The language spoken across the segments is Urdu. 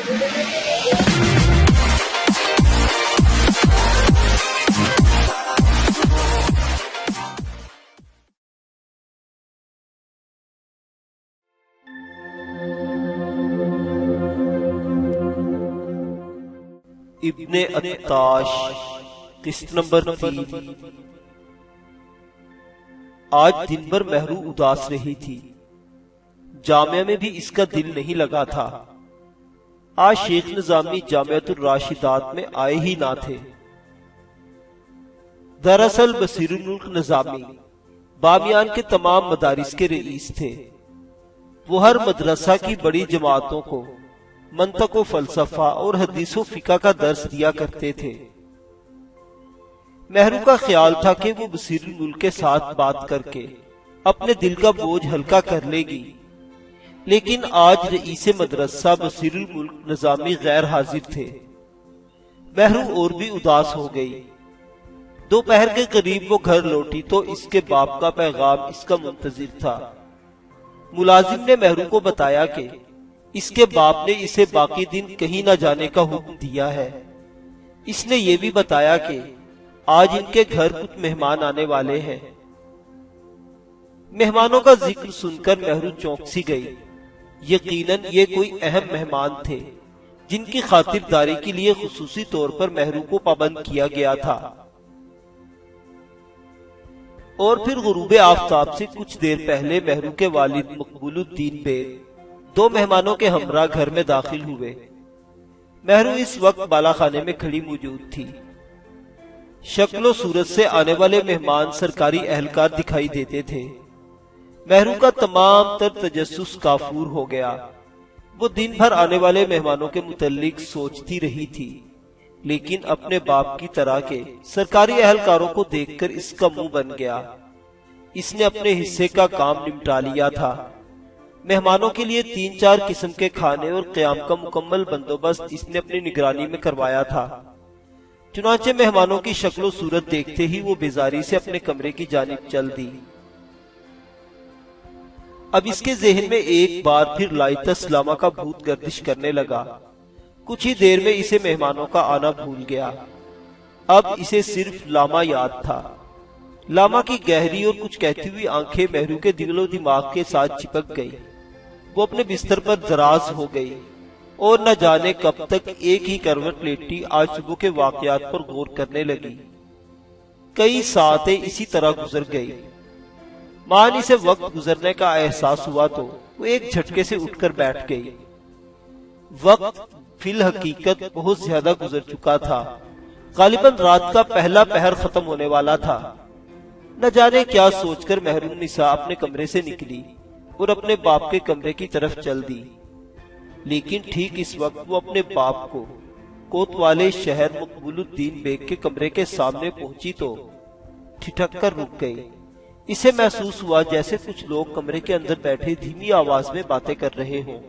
ابن عطاش قسط نمبر 3۔ آج دن بھر مہرو اداس رہی تھی، جامعہ میں بھی اس کا دل نہیں لگا تھا۔ آج شیخ نظامی جامعۃ الراشدات میں آئے ہی نہ تھے۔ دراصل بصیر الملک نظامی بامیان کے تمام مدارس کے رئیس تھے۔ وہ ہر مدرسہ کی بڑی جماعتوں کو منطق و فلسفہ اور حدیث و فقہ کا درس دیا کرتے تھے۔ مہرو کا خیال تھا کہ وہ بصیر الملک کے ساتھ بات کر کے اپنے دل کا بوجھ ہلکا کر لے گی، لیکن آج رئیس مدرسہ بصیر الملک نظامی غیر حاضر تھے۔ مہرو اور بھی اداس ہو گئی۔ دوپہر کے قریب وہ گھر لوٹی تو اس کے باپ کا پیغام اس کا منتظر تھا۔ ملازم نے مہرو کو بتایا کہ اس کے باپ نے اسے باقی دن کہیں نہ جانے کا حکم دیا ہے۔ اس نے یہ بھی بتایا کہ آج ان کے گھر کچھ مہمان آنے والے ہیں۔ مہمانوں کا ذکر سن کر مہرو چونک سی گئی۔ یقیناً یہ کوئی اہم مہمان تھے جن کی خاطرداری کے لیے خصوصی طور پر مہرو کو پابند کیا گیا تھا۔ اور پھر غروب آفتاب سے کچھ دیر پہلے مہرو کے والد مقبول الدین بیگ 2 مہمانوں کے ہمراہ گھر میں داخل ہوئے۔ مہرو اس وقت بالا خانے میں کھڑی موجود تھی۔ شکل و صورت سے آنے والے مہمان سرکاری اہلکار دکھائی دیتے تھے۔ مہرو کا تمام تر تجسس کافور ہو گیا۔ وہ دن بھر آنے والے مہمانوں کے متعلق سوچتی رہی تھی، لیکن اپنے باپ کی طرح کے سرکاری اہلکاروں کو دیکھ کر اس کا منہ بن گیا۔ اس نے اپنے حصے کا کام نمٹا لیا تھا۔ مہمانوں کے لیے 3-4 قسم کے کھانے اور قیام کا مکمل بندوبست اس نے اپنی نگرانی میں کروایا تھا۔ چنانچہ مہمانوں کی شکل و صورت دیکھتے ہی وہ بیزاری سے اپنے کمرے کی جانب چل دی۔ اب اس کے ذہن میں ایک بار پھر لائتس لاما کا بھوت گردش کرنے لگا۔ کچھ ہی دیر میں اسے مہمانوں کا آنا بھول گیا۔ اب اسے صرف لاما یاد تھا۔ لاما کی گہری اور کچھ کہتی ہوئی آنکھیں مہرو کے دل و دماغ کے ساتھ چپک گئی۔ وہ اپنے بستر پر دراز ہو گئی اور نہ جانے کب تک ایک ہی کروٹ لیٹی آج صبح کے واقعات پر غور کرنے لگی۔ کئی ساعتیں اسی طرح گزر گئی۔ ماں سے وقت گزرنے کا احساس ہوا تو وہ ایک جھٹکے سے اٹھ کر بیٹھ گئی۔ وقت فی الحقیقت بہت زیادہ گزر چکا تھا۔ غالباً رات کا پہلا پہر ختم ہونے والا تھا۔ نہ جانے کیا سوچ کر مہرو النساء اپنے کمرے سے نکلی اور اپنے باپ کے کمرے کی طرف چل دی، لیکن ٹھیک اس وقت وہ اپنے باپ کو کوتوالے شہر مقبول الدین بیگ کے کمرے کے سامنے پہنچی تو ٹھٹک کر رک گئی۔ اسے محسوس ہوا جیسے کچھ لوگ کمرے کے اندر بیٹھے دھیمی آواز میں باتیں کر رہے ہوں۔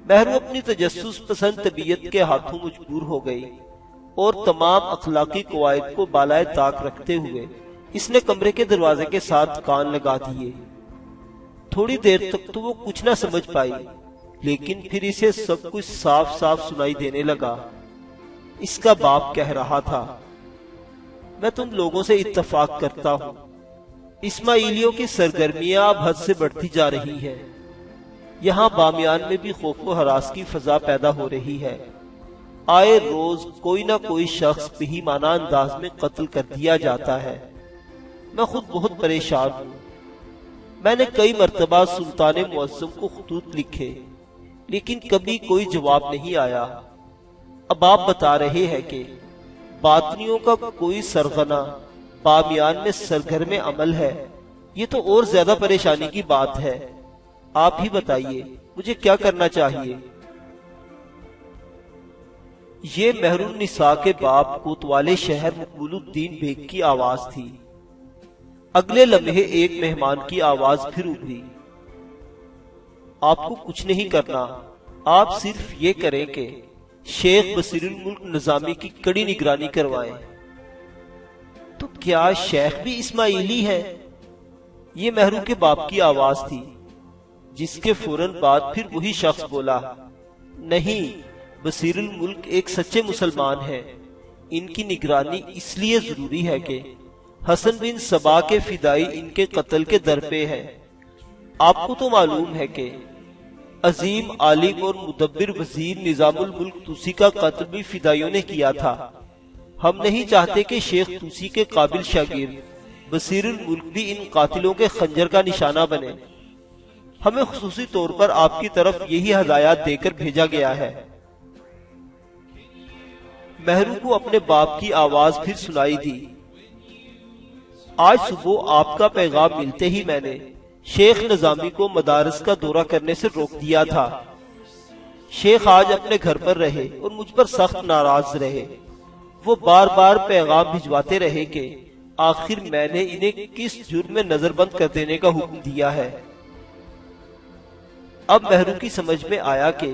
مہرو اپنی تجسس پسند طبیعت کے ہاتھوں مجبور ہو گئی اور تمام اخلاقی قواعد کو بالائے طاق رکھتے ہوئے اس نے کمرے کے دروازے کے ساتھ کان لگا دیے۔ تھوڑی دیر تک تو وہ کچھ نہ سمجھ پائی، لیکن پھر اسے سب کچھ صاف صاف سنائی دینے لگا۔ اس کا باپ کہہ رہا تھا، میں تم لوگوں سے اتفاق کرتا ہوں، اسماعیلیوں کی سرگرمیاں اب حد سے بڑھتی جا رہی ہیں۔ یہاں بامیان میں بھی خوف و ہراس کی فضا پیدا ہو رہی ہے۔ آئے روز کوئی نہ کوئی شخص بہیمانہ انداز میں قتل کر دیا جاتا ہے۔ میں خود بہت پریشان ہوں۔ میں نے کئی مرتبہ سلطان معظم کو خطوط لکھے، لیکن کبھی کوئی جواب نہیں آیا۔ اب آپ بتا رہے ہیں کہ باطنیوں کا کوئی سرغنہ بامیان میں سرگرم عمل ہے۔ یہ تو اور زیادہ پریشانی کی بات ہے۔ آپ ہی بتائیے مجھے کیا کرنا چاہیے؟ یہ مہرو النساء کے باپ کوتوالے شہر مقبول الدین بیگ کی آواز تھی۔ اگلے لمحے ایک مہمان کی آواز پھر ابھری، آپ کو کچھ نہیں کرنا، آپ صرف یہ کریں کہ شیخ بصیر الملک نظامی کی کڑی نگرانی کروائیں۔ تو کیا شیخ بھی اسماعیلی ہے؟ یہ مہرو کے باپ کی آواز تھی، جس کے فوراً بعد پھر وہی شخص بولا، نہیں، بصیر الملک ایک سچے مسلمان ہیں۔ ان کی نگرانی اس لیے ضروری ہے کہ حسن بن سبا کے فدائی ان کے قتل کے در پہ ہے۔ آپ کو تو معلوم ہے کہ عظیم عالم اور مدبر وزیر نظام الملک توسی کا قتل بھی فدائیوں نے کیا تھا۔ ہم نہیں چاہتے کہ شیخ توسی کے قابل شاگرد بصیر الملک بھی ان قاتلوں کے خنجر کا نشانہ بنے۔ ہمیں خصوصی طور پر آپ کی طرف یہی ہدایات دے کر بھیجا گیا ہے۔ مہرو کو اپنے باپ کی آواز پھر سنائی دی۔ آج صبح آپ کا پیغام ملتے ہی میں نے شیخ نظامی کو مدارس کا دورہ کرنے سے روک دیا تھا۔ شیخ آج اپنے گھر پر رہے اور مجھ پر سخت ناراض رہے۔ وہ بار بار پیغام بھجواتے رہے کہ آخر میں نے انہیں کس جرم میں نظر بند کر دینے کا حکم دیا ہے۔ اب مہرو کی سمجھ میں آیا کہ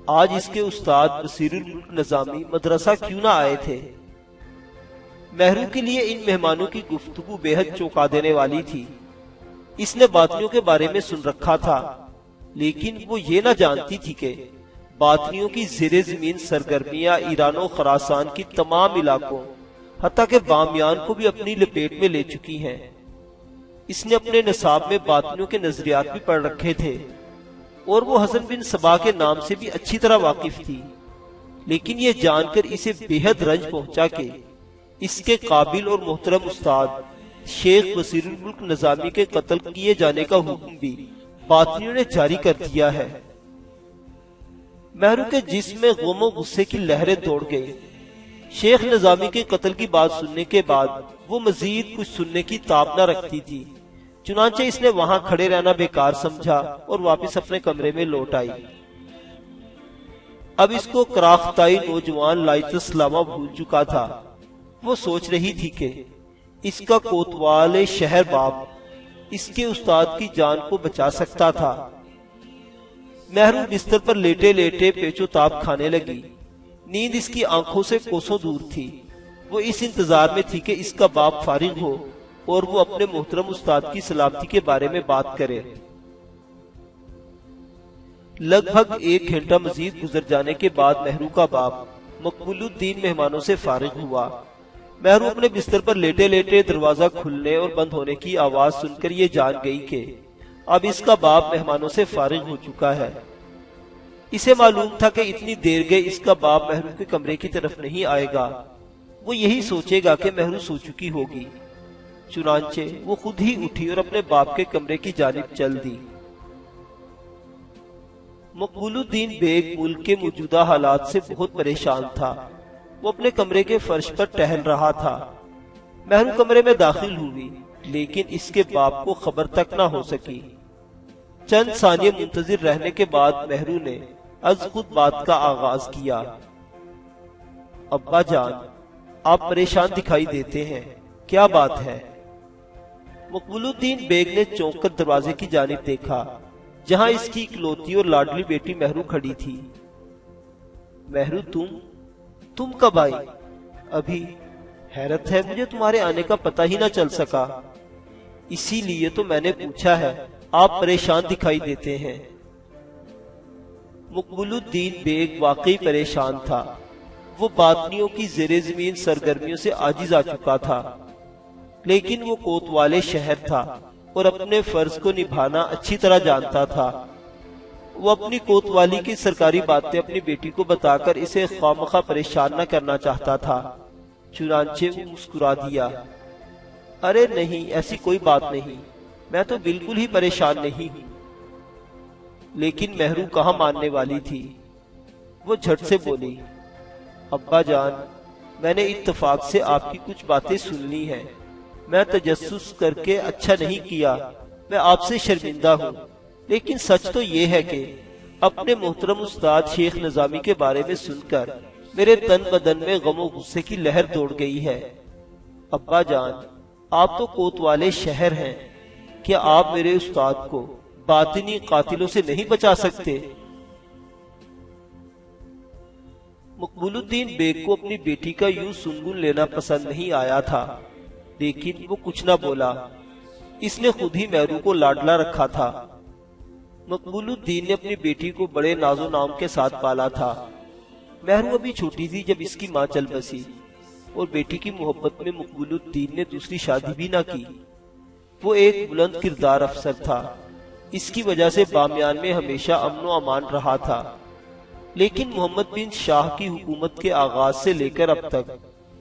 آج اس کے استاد بصیر الملک نظامی مدرسہ کیوں نہ آئے تھے۔ مہرو کے لیے ان مہمانوں کی گفتگو بے حد چونکا دینے والی تھی۔ اس نے باطنیوں کے بارے میں سن رکھا تھا، لیکن وہ یہ نہ جانتی تھی کہ باطنیوں کی زیر زمین سرگرمیاں ایران و خراسان کی تمام علاقوں حتیٰ کہ بامیان کو بھی اپنی لپیٹ میں لے چکی ہیں۔ اس نے اپنے نصاب میں باطنیوں کے نظریات بھی پڑھ رکھے تھے اور وہ حسن بن سبا کے نام سے بھی اچھی طرح واقف تھی، لیکن یہ جان کر اسے بے حد رنج پہنچا کہ اس کے قابل اور محترم استاد شیخ بصیر الملک نظامی کے قتل کیے جانے کا حکم بھی باطنیوں نے جاری کر دیا ہے۔ مہرو کے جسم میں غم و غصے کی لہریں دوڑ گئی۔ شیخ نظامی کے قتل کی بات سننے کے بعد وہ مزید کچھ سننے کی تاب نہ رکھتی تھی، چنانچہ اس نے وہاں کھڑے رہنا بیکار سمجھا اور واپس اپنے کمرے میں لوٹ آئی۔ اب اس کو کراختائی نوجوان لائتس لاما بھول چکا تھا۔ وہ سوچ رہی تھی کہ اس کا کوتوال شہر باپ اس کے استاد کی جان کو بچا سکتا تھا۔ مہرو بستر پر لیٹے لیٹے پیچو تاب کھانے لگی۔ نیند اس کی آنکھوں سے کوسوں دور تھی۔ وہ اس انتظار میں تھی کہ اس کا باپ فارغ ہو اور وہ اپنے محترم استاد کی سلامتی کے بارے میں بات کرے۔ لگ بھگ 1 گھنٹہ مزید گزر جانے کے بعد مہرو کا باپ مقبول الدین مہمانوں سے فارغ ہوا۔ مہرو اپنے بستر پر لیٹے لیٹے دروازہ کھلنے اور بند ہونے کی آواز سن کر یہ جان گئی کہ اب اس کا باپ مہمانوں سے فارغ ہو چکا ہے۔ اسے معلوم تھا کہ اتنی دیر گئے اس کا باپ مہرو کے کمرے کی طرف نہیں آئے گا۔ وہ یہی سوچے گا کہ مہرو سو چکی ہوگی۔ چنانچہ وہ خود ہی اٹھی اور اپنے باپ کے کمرے کی جانب چل دی۔ مقبول الدین بیگ ملک کے موجودہ حالات سے بہت پریشان تھا۔ وہ اپنے کمرے کے فرش پر ٹہل رہا تھا۔ مہرو کمرے میں داخل ہوئی، لیکن اس کے باپ کو خبر تک نہ ہو سکی۔ چند ثانیے منتظر رہنے کے بعد مہرو نے از خود بات کا آغاز کیا۔ ابا جان، آپ پریشان دکھائی دیتے ہیں، کیا بات ہے؟ مقبول الدین بیگ نے چونک کر دروازے کی جانب دیکھا، جہاں اس کی اکلوتی اور لاڈلی بیٹی مہرو کھڑی تھی۔ مہرو، تم کب آئی؟ ابھی۔ حیرت ہے، مجھے تمہارے آنے کا پتہ ہی نہ چل سکا، اسی لیے تو میں نے پوچھا ہے۔ آپ پریشان دکھائی دیتے ہیں۔ مقبول الدین بیگ واقعی پریشان تھا۔ وہ باطنیوں کی زیر زمین سرگرمیوں سے عاجز آ چکا تھا، لیکن وہ کوتوالے شہر تھا اور اپنے فرض کو نبھانا اچھی طرح جانتا تھا۔ وہ اپنی کوتوالی کی سرکاری باتیں اپنی بیٹی کو بتا کر اسے خوامخواہ پریشان نہ کرنا چاہتا تھا، چنانچہ وہ مسکرا دیا۔ ارے نہیں، ایسی کوئی بات نہیں، میں تو بالکل ہی پریشان نہیں ہوں۔ لیکن مہرو کہاں ماننے والی تھی۔ وہ جھٹ سے بولی، ابا جان، میں نے اتفاق سے آپ کی کچھ باتیں سن لی ہیں۔ میں تجسس کر کے اچھا نہیں کیا، میں آپ سے شرمندہ ہوں، لیکن سچ تو یہ ہے کہ اپنے محترم استاد شیخ نظامی کے بارے میں سن کر میرے تن بدن میں غم و غصے کی لہر دوڑ گئی ہے۔ ابا جان، آپ تو کوتوالے شہر ہیں، کیا آپ میرے استاد کو باطنی قاتلوں سے نہیں بچا سکتے؟ مقبول الدین بیگ کو اپنی بیٹی کا یوں سنگن لینا پسند نہیں آیا تھا، لیکن وہ کچھ نہ بولا۔ اس نے خود ہی مہرو کو لاڈلا رکھا تھا۔ مقبول الدین نے اپنی بیٹی کو بڑے ناز و نام کے ساتھ پالا تھا۔ مہرو ابھی چھوٹی تھی جب اس کی ماں چل بسی، اور بیٹی کی محبت میں مقبول الدین نے دوسری شادی بھی نہ کی۔ وہ ایک بلند کردار افسر تھا، اس کی وجہ سے بامیان میں ہمیشہ امن و امان رہا تھا۔ لیکن محمد بن شاہ کی حکومت کے آغاز سے لے کر اب تک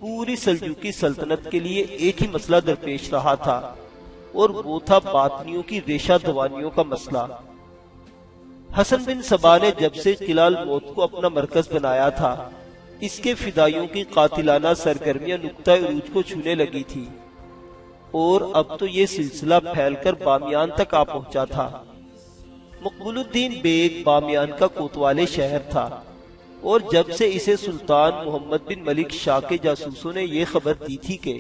پوری سلجوقی سلطنت کے لیے ایک ہی مسئلہ درپیش رہا تھا، اور وہ تھا باطنیوں کی ریشہ دوانیوں کا مسئلہ۔ حسن بن صبا نے جب سے قلعہ الموت کو اپنا مرکز بنایا تھا، اس کے فدائیوں کی قاتلانہ سرگرمیاں نقطہ عروج کو چھونے لگی تھی، اور اب تو یہ سلسلہ پھیل کر بامیان تک آ پہنچا تھا۔ مقبول الدین بیگ بامیان کا کوتوال شہر تھا، اور جب سے اسے سلطان محمد بن ملک شاہ کے جاسوسوں نے یہ خبر دی تھی کہ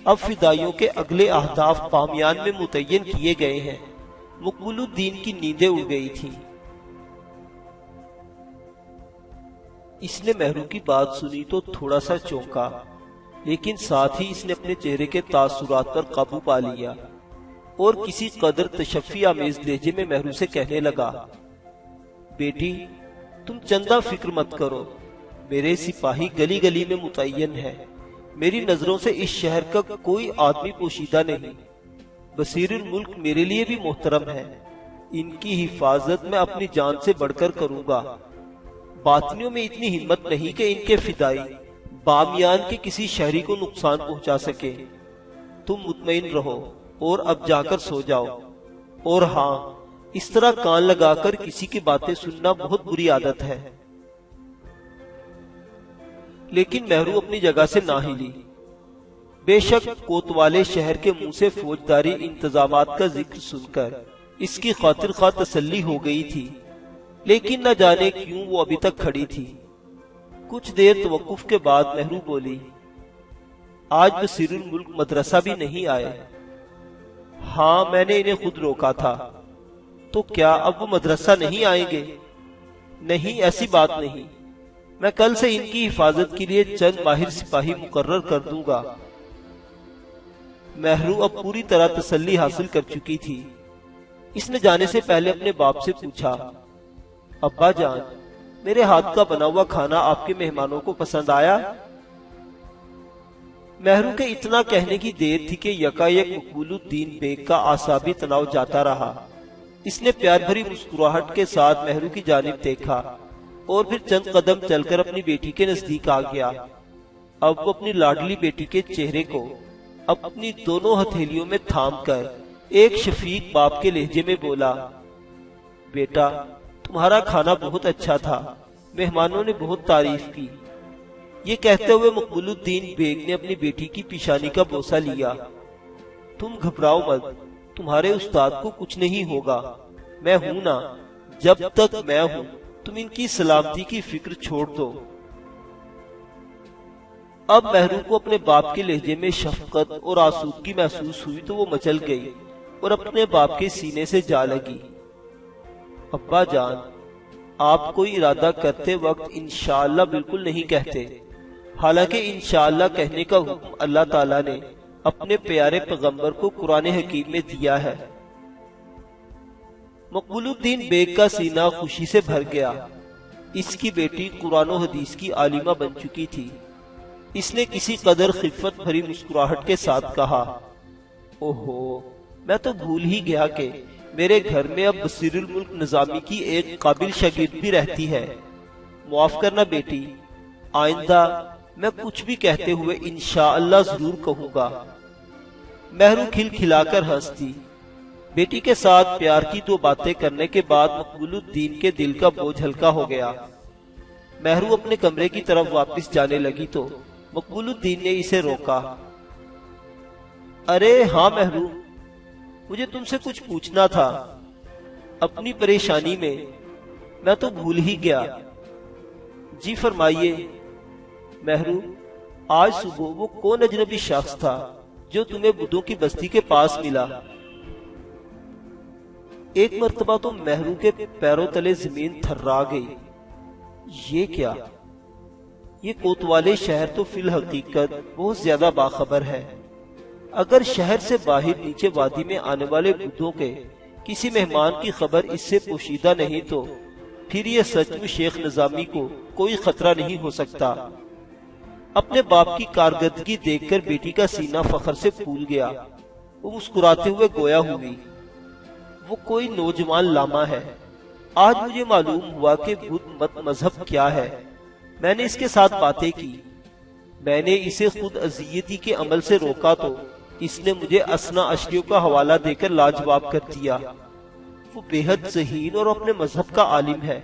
اب فدائیوں کے اگلے اہداف بامیان میں متعین کیے گئے ہیں، مقبول الدین کی نیندیں اڑ گئی تھیں۔ اس نے مہرو کی بات سنی تو تھوڑا سا چونکا، لیکن ساتھ ہی اس نے اپنے چہرے کے تاثرات پر قابو پا لیا، اور کسی قدر تشفی آمیز لہجے میں مہرو سے کہنے لگا، بیٹی تم چندہ فکر مت کرو، میرے سپاہی گلی گلی میں متعین ہے، میری نظروں سے اس شہر کا کوئی آدمی پوشیدہ نہیں، بصیر الملک میرے لیے بھی محترم ہے، ان کی حفاظت میں اپنی جان سے بڑھ کر کروں گا۔ باطنیوں میں اتنی ہمت نہیں کہ ان کے فدائی بامیان کے کسی شہری کو نقصان پہنچا سکے۔ تم مطمئن رہو اور اب جا کر سو جاؤ، اور ہاں، اس طرح کان لگا کر کسی کی باتیں سننا بہت بری عادت ہے۔ لیکن مہرو اپنی جگہ سے نہ ہلی۔ بے شک کوتوالے شہر کے منہ سے فوجداری انتظامات کا ذکر سن کر اس کی خاطر خواہ تسلی ہو گئی تھی، لیکن نہ جانے کیوں وہ ابھی تک کھڑی تھی۔ کچھ دیر توقف کے بعد مہرو بولی، آج بصیر الملک مدرسہ بھی نہیں آئے۔ ہاں، میں نے انہیں خود روکا تھا۔ تو کیا اب وہ مدرسہ نہیں آئیں گے؟ نہیں، ایسی بات نہیں، میں کل سے ان کی حفاظت کے لیے چند ماہر سپاہی مقرر کر دوں گا۔ مہرو اب پوری طرح تسلی حاصل کر چکی تھی۔ اس نے جانے سے پہلے اپنے باپ سے پوچھا، ابا جان، میرے ہاتھ کا بنا ہوا کھانا آپ کے مہمانوں کو پسند آیا؟ مہرو کے اتنا کہنے کی دیر تھی کہ یکایک مقبول الدین بیگ کا اعصابی تناؤ جاتا رہا۔ اس نے پیار بھری مسکراہٹ کے ساتھ مہرو کی جانب دیکھا، اور پھر چند قدم چل کر اپنی بیٹی کے نزدیک آ گیا۔ اب وہ اپنی لاڈلی بیٹی کے چہرے کو اپنی دونوں ہتھیلیوں میں تھام کر ایک شفیق باپ کے لہجے میں بولا، بیٹا تمہارا کھانا بہت اچھا تھا، مہمانوں نے بہت تعریف کی۔ یہ کہتے ہوئے مقبول الدین بیگ نے اپنی بیٹی کی پیشانی کا بوسہ لیا۔ تم گھبراؤ مت، تمہارے استاد کو کچھ نہیں ہوگا، میں ہوں نا، جب تک میں ہوں تم ان کی سلامتی کی فکر چھوڑ دو۔ اب مہرو کو اپنے باپ کے لہجے میں شفقت اور آسودگی محسوس ہوئی تو وہ مچل گئی اور اپنے باپ کے سینے سے جا لگی۔ ابا جان، آپ کوئی ارادہ کرتے وقت انشاءاللہ بالکل نہیں کہتے، حالانکہ انشاءاللہ کہنے کا حکم اللہ تعالیٰ نے اپنے پیارے پیغمبر کو قرآن حکیم میں دیا ہے۔ مقبول الدین بیگ کا سینہ خوشی سے بھر گیا۔ اس کی بیٹی قرآن و حدیث کی عالمہ بن چکی تھی۔ اس نے کسی قدر خفت بھری مسکراہٹ کے ساتھ کہا، اوہو، میں تو بھول ہی گیا کہ میرے گھر میں اب بصیر الملک نظامی کی ایک قابل شاگرد بھی رہتی ہے۔ معاف کرنا بیٹی، آئندہ میں کچھ بھی کہتے ہوئے انشاءاللہ ضرور کہوں گا۔ مہرو کھل کھلا کر ہنستی۔ بیٹی کے ساتھ پیار کی دو باتیں کرنے کے بعد مقبول الدین کے دل کا بوجھ ہلکا ہو گیا۔ مہرو اپنے کمرے کی طرف واپس جانے لگی تو مقبول الدین نے اسے روکا۔ ارے ہاں مہرو، مجھے تم سے کچھ پوچھنا تھا، اپنی پریشانی میں تو بھول ہی گیا۔ جی فرمائیے۔ مہرو، آج صبح وہ کون اجنبی شخص تھا جو تمہیں بدھوں کی بستی کے پاس ملا؟ ایک مرتبہ تو مہرو کے پیروں تلے زمین تھرا گئی۔ یہ کیا؟ یہ کوتوالے شہر تو فی الحقیقت بہت زیادہ باخبر ہے۔ اگر شہر سے باہر نیچے وادی میں آنے والے بدھوں کے کسی مہمان کی خبر اس سے پوشیدہ نہیں تو پھر یہ سچ میں شیخ نظامی کو کوئی خطرہ نہیں ہو سکتا۔ اپنے باپ کی کارکردگی دیکھ کر بیٹی کا سینہ فخر سے پھول گیا۔ وہ مسکراتے ہوئے گویا ہوئی، وہ کوئی نوجوان لاما ہے۔ آج مجھے معلوم ہوا کہ بدھ مت مذہب کیا ہے۔ میں نے اس کے ساتھ باتیں کی، میں نے اسے خود اذیتی کے عمل سے روکا تو اس نے مجھے اسنا اشریوں کا حوالہ دے کر لاجواب کر دیا۔ وہ بے حد ذہین اور اپنے مذہب کا عالم ہے۔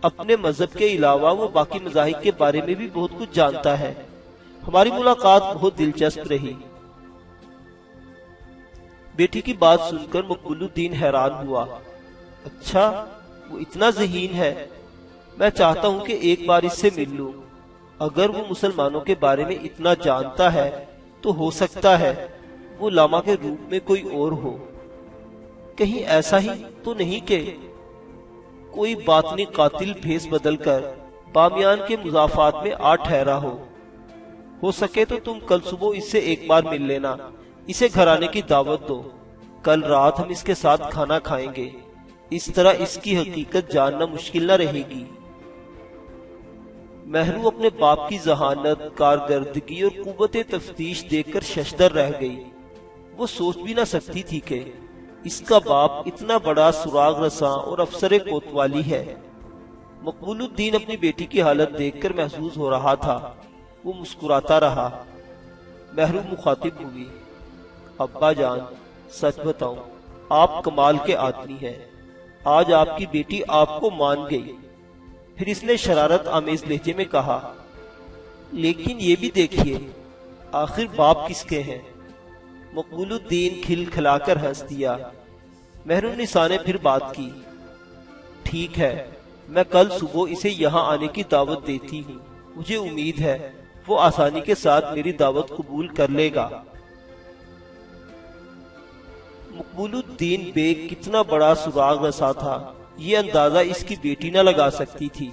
اپنے مذہب کے علاوہ وہ باقی مذاہب کے بارے میں بھی بہت کچھ جانتا ہے۔ ہماری ملاقات بہت دلچسپ رہی۔ بیٹی کی بات سن کر مقبول الدین حیران ہوا۔ اچھا، وہ اتنا ذہین ہے؟ میں چاہتا ہوں کہ ایک بار اس سے مل لوں۔ اگر وہ مسلمانوں کے بارے میں اتنا جانتا ہے تو ہو سکتا ہے وہ لاما کے روپ میں کوئی اور ہو۔ کہیں ایسا ہی تو نہیں کہ کوئی باطنی قاتل بھیس بدل کر بامیان کے مضافات میں آ ٹھہرا ہو سکے تو تم کل صبح اس سے ایک بار مل لینا، اسے گھر آنے کی دعوت دو۔ کل رات ہم اس کے ساتھ کھانا کھائیں گے، اس طرح اس کی حقیقت جاننا مشکل نہ رہے گی۔ مہرو اپنے باپ کی ذہانت، کارکردگی اور قوت تفتیش دیکھ کر ششدر رہ گئی۔ وہ سوچ بھی نہ سکتی تھی کہ اس کا باپ اتنا بڑا سراغ رساں اور افسر کوتوالی ہے۔ مقبول الدین اپنی بیٹی کی حالت دیکھ کر محظوظ ہو رہا تھا۔ وہ مسکراتا رہا۔ مہرو مخاطب ہوئی، ابا جان، سچ بتاؤں، آپ کمال کے آدمی ہیں۔ آج آپ کی بیٹی آپ کو مان گئی۔ پھر اس نے شرارت آمیز لہجے میں کہا، لیکن یہ بھی دیکھیے، آخر باپ کس کے ہیں؟ مقبول الدین کھل کھلا کر ہنس دیا۔ مہرو نساء نے پھر بات کی، ٹھیک ہے، میں کل صبح اسے یہاں آنے کی دعوت دیتی ہوں۔ مجھے امید ہے وہ آسانی کے ساتھ میری دعوت قبول کر لے گا۔ مقبول الدین بیگ کتنا بڑا سراغ رساں تھا، یہ اندازہ اس کی بیٹی نہ لگا سکتی تھی۔